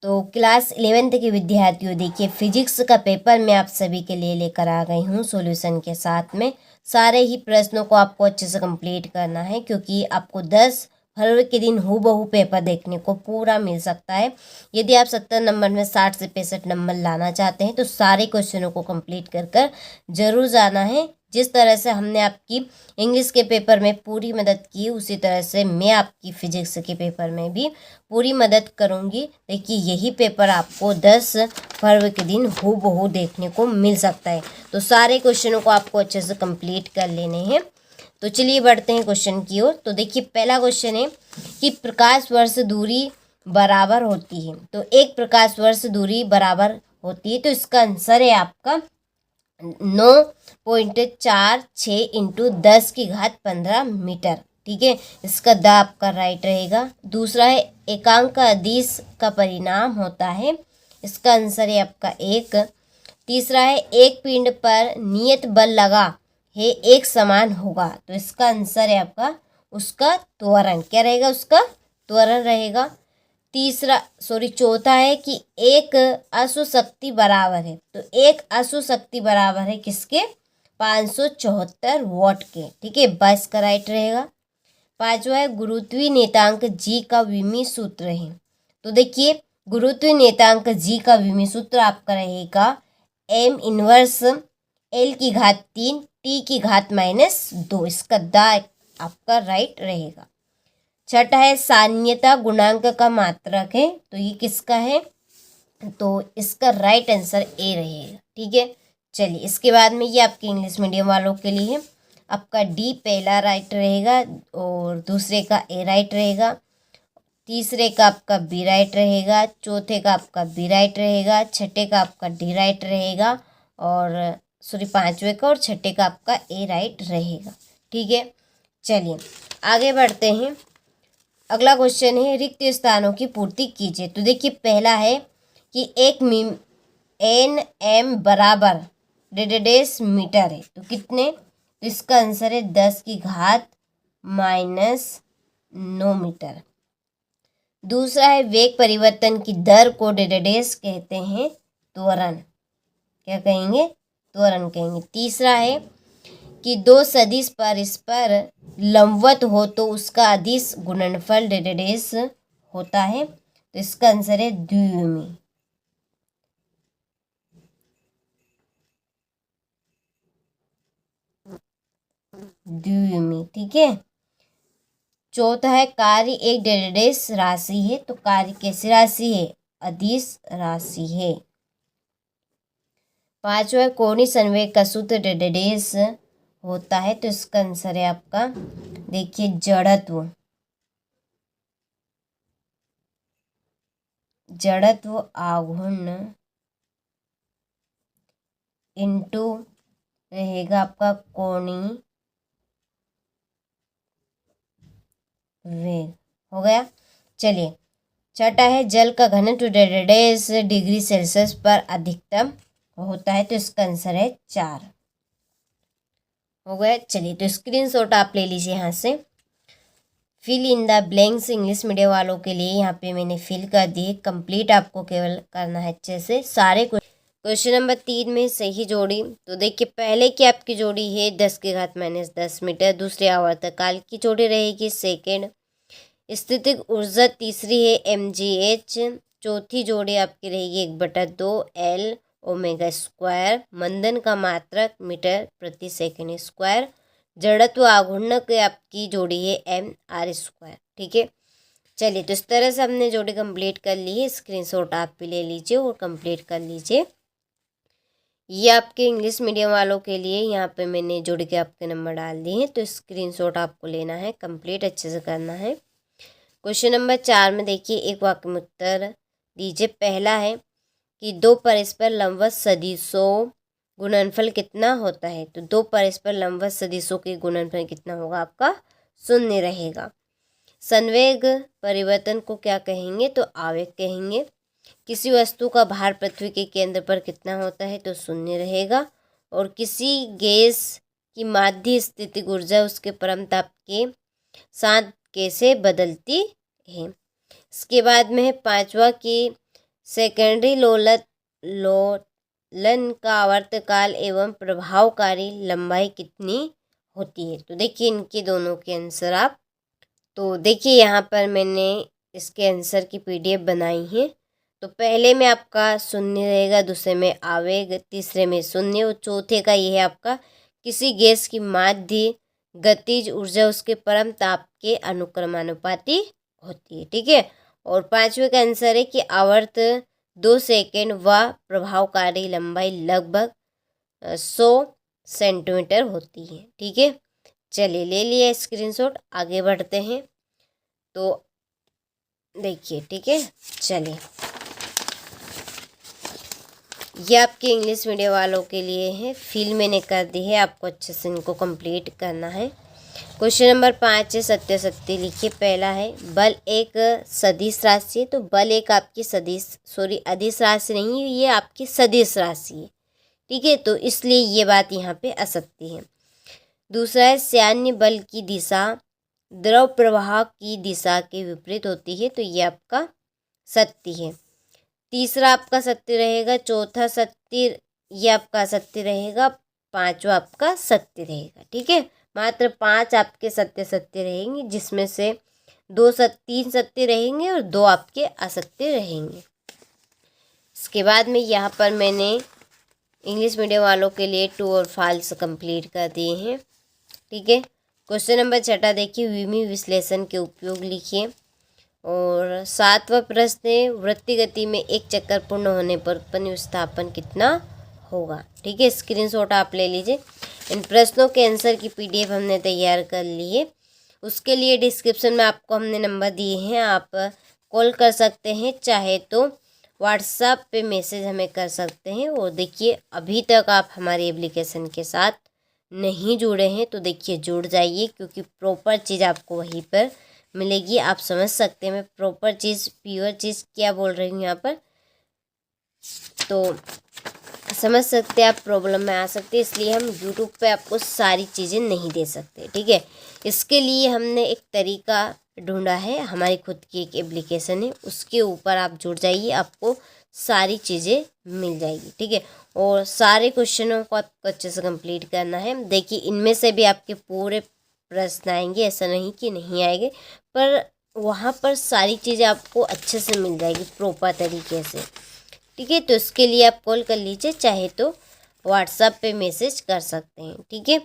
तो class 11th के विद्यार्थियों, देखिए फिजिक्स का पेपर मैं आप सभी के लिए लेकर आ गई हूँ सॉल्यूशन के साथ में। सारे ही प्रश्नों को आपको अच्छे से कंप्लीट करना है, क्योंकि आपको 10 फरवरी के दिन हूबहू पेपर देखने को पूरा मिल सकता है। यदि आप 70 नंबर में 60 से 65 नंबर लाना चाहते हैं तो सारे क्वेश्चनों को कंप्लीट कर कर जरूर जाना है। जिस तरह से हमने आपकी इंग्लिश के पेपर में पूरी मदद की, उसी तरह से मैं आपकी फिजिक्स के पेपर में भी पूरी मदद करूंगी। देखिए यही पेपर आपको 10 फरवरी के दिन हूबहू देखने को मिल सकता है। तो सारे क्वेश्चनों को आपको अच्छे से कंप्लीट कर लेने हैं। तो चलिए बढ़ते हैं क्वेश्चन की ओर। तो देखिए पहला क्वेश्चन है कि प्रकाश वर्ष दूरी बराबर होती है। तो एक प्रकाश वर्ष दूरी बराबर होती है, तो इसका आंसर है आपका 9.46 इंटू 10⁻15 मीटर। ठीक है, इसका द आपका राइट रहेगा। दूसरा है एकांक का अदिश का परिणाम होता है, इसका आंसर है आपका 1। तीसरा है एक पिंड पर नियत बल लगा है एक समान होगा, तो इसका आंसर है आपका उसका त्वरण क्या रहेगा, उसका त्वरण रहेगा। चौथा है कि एक अशु शक्ति बराबर है, तो एक अशु शक्ति बराबर है किसके, 574 वॉट के। ठीक है, 22 का राइट रहेगा। पांचवा है गुरुत्वीय नेतांक जी का विमी सूत्र है। तो देखिए गुरुत्वीय नेतांक जी का विमी सूत्र आपका रहेगा m इनवर्स L⁻3 T⁻2। इसका द आपका राइट रहेगा। छठा है सान्यता गुणांक का मात्रक है, तो ये किसका है, तो इसका राइट आंसर ए रहेगा। ठीक है, चलिए इसके बाद में ये आपके इंग्लिश मीडियम वालों के लिए है। आपका डी पहला राइट रहेगा और दूसरे का ए राइट रहेगा, तीसरे का आपका बी राइट रहेगा, चौथे का आपका बी राइट रहेगा, छठे का आपका डी राइट रहेगा, और पांचवे का और छठे का आपका ए राइट रहेगा। ठीक है, चलिए आगे बढ़ते हैं। अगला क्वेश्चन है रिक्त स्थानों की पूर्ति कीजिए। तो देखिए पहला है कि एक एम बराबर डेडेडेस मीटर है, तो कितने, तो इसका आंसर है 10⁻⁻9 मीटर। दूसरा है वेग परिवर्तन की दर को डेडेडेस कहते हैं, त्वरण क्या कहेंगे, त्वरण कहेंगे। तीसरा है कि दो सदिश परस्पर लंबवत हो तो उसका अदिश गुणनफल डेडेडेस होता है, तो इसका आंसर है द्विविमी। द्विविमी, ठीक है। चौथा है कार्य एक डेडेडेस राशि है, तो कार्य कैसी राशि है, अदिश राशि है। पांचवा है कोणीय संवेग का सूत्र डेडेडेस होता है, तो इसका आंसर है आपका देखिए जड़त्व आघूर्ण इंटू रहेगा आपका कोणीय वेग, हो गया। चलिए छठा है जल का घनत्व डेडेडेस डिग्री सेल्सियस पर अधिकतम होता है, तो इसका आंसर है 4, हो गया। चलिए तो स्क्रीनशॉट आप ले लीजिए यहाँ से। Fill in the blanks English medium वालों के लिए यहाँ पे मैंने फिल कर दिए, कंप्लीट आपको केवल करना है अच्छे से सारे। क्वेश्चन नंबर 3 में सही जोड़ी। तो देखिए पहले की आपकी जोड़ी है 10⁻⁻10 मीटर, दूसरी आवर्तक काल की जोड़ी रहेगी सेकेंड, स्थितिक ऊर्जा तीसरी है mgh, चौथी जोड़ी आपकी रहेगी 1/2 L ओमेगा स्क्वायर, मंदन का मात्रक मीटर प्रति सेकेंड स्क्वायर, जड़त्व आघूर्ण की आपकी जोड़ी है mr²। ठीक है, चलिए तो इस तरह से हमने जोड़ी कंप्लीट कर ली है। स्क्रीनशॉट आप भी ले लीजिए और कंप्लीट कर लीजिए। ये आपके इंग्लिश मीडियम वालों के लिए यहाँ पे मैंने जोड़ी के आपके नंबर डाल दिए हैं, तो स्क्रीनशॉट आपको लेना है, कंप्लीट अच्छे से करना है। क्वेश्चन नंबर 4 में देखिए एक वाक्य में उत्तर दीजिए। पहला है कि दो परस्पर लंबवत सदिशों गुणनफल कितना होता है, तो दो परस्पर लंबवत सदिशों के गुणनफल कितना होगा, आपका 0 रहेगा। संवेग परिवर्तन को क्या कहेंगे, तो आवेग कहेंगे। किसी वस्तु का भार पृथ्वी के केंद्र पर कितना होता है, तो 0 रहेगा। और किसी गैस की माध्य स्थितिक ऊर्जा उसके परम ताप के साथ कैसे बदलती है। इसके बाद में है पांचवा कि सेकेंडरी लोलन का आवर्तकाल एवं प्रभावकारी लंबाई कितनी होती है। तो देखिए इनके दोनों के आंसर आप, तो देखिए यहाँ पर मैंने इसके आंसर की PDF बनाई है। तो पहले में आपका शून्य रहेगा, दूसरे में आवेग, तीसरे में शून्य और चौथे का ये है आपका किसी गैस की माध्य गतिज ऊर्जा उसके परम ताप के अनुक्रमानुपाती होती है। ठीक है। और पांचवें का आंसर है कि आवर्त 2 सेकेंड व प्रभावकारी लंबाई लगभग 100 सेंटीमीटर होती है। ठीक है। चलिए ले लिया स्क्रीनशॉट, आगे बढ़ते हैं। तो देखिए, ठीक है, चलिए ये आपके इंग्लिश मीडियम वालों के लिए है, फील मैंने कर दी है, आपको अच्छे से इनको कंप्लीट करना है। क्वेश्चन नंबर 5 है, सत्य लिखिए। पहला है बल एक सदिश राशि है। तो बल एक आपकी अदिश राशि नहीं, ये आपकी सदिश राशि है। ठीक है, तो इसलिए ये बात यहाँ पे असत्य है। दूसरा है सैन्य बल की दिशा द्रव प्रवाह की दिशा के विपरीत होती है। तो ये आपका सत्य है। तीसरा आपका सत्य रहेगा। चौथा सत्य ये आपका सत्य रहेगा। पांचवा आपका सत्य रहेगा। ठीक है, मात्र 5 आपके सत्य रहेंगे, जिसमें से 3 सत्य रहेंगे और 2 आपके असत्य रहेंगे। इसके बाद में यहाँ पर मैंने इंग्लिश मीडियम वालों के लिए ट्रू और फॉल्स कंप्लीट कर दिए हैं। ठीक है। क्वेश्चन नंबर 6 देखिए, विमी विश्लेषण के उपयोग लिखिए। और 7वां प्रश्न है, वृत्ति गति में एक चक्कर पूर्ण होने पर उत्पन्न विस्थापन कितना होगा। ठीक है, स्क्रीनशॉट आप ले लीजिए। इन प्रश्नों के आंसर की PDF हमने तैयार कर ली है। उसके लिए डिस्क्रिप्शन में आपको हमने नंबर दिए हैं, आप कॉल कर सकते हैं, चाहे तो व्हाट्सएप पे मैसेज हमें कर सकते हैं। और देखिए अभी तक आप हमारी एप्लीकेशन के साथ नहीं जुड़े हैं तो देखिए जुड़ जाइए, क्योंकि प्रॉपर चीज़ आपको वहीं पर मिलेगी। आप समझ सकते हैं मैं प्रॉपर चीज़, प्योर चीज़ क्या बोल रही हूँ यहाँ पर, तो समझ सकते हैं आप, प्रॉब्लम में आ सकते हैं। इसलिए हम यूट्यूब पे आपको सारी चीज़ें नहीं दे सकते। ठीक है, इसके लिए हमने एक तरीका ढूंढा है, हमारी खुद की एक एप्लीकेशन है, उसके ऊपर आप जुड़ जाइए, आपको सारी चीज़ें मिल जाएगी। ठीक है, और सारे क्वेश्चनों को आपको अच्छे से कंप्लीट करना है। देखिए इनमें से भी आपके पूरे प्रश्न आएंगे, ऐसा नहीं कि नहीं आएंगे, पर वहाँ पर सारी चीज़ें आपको अच्छे से मिल जाएगी प्रॉपर तरीके से। ठीक है, तो इसके लिए आप कॉल कर लीजिए, चाहे तो व्हाट्सएप पे मैसेज कर सकते हैं। ठीक है,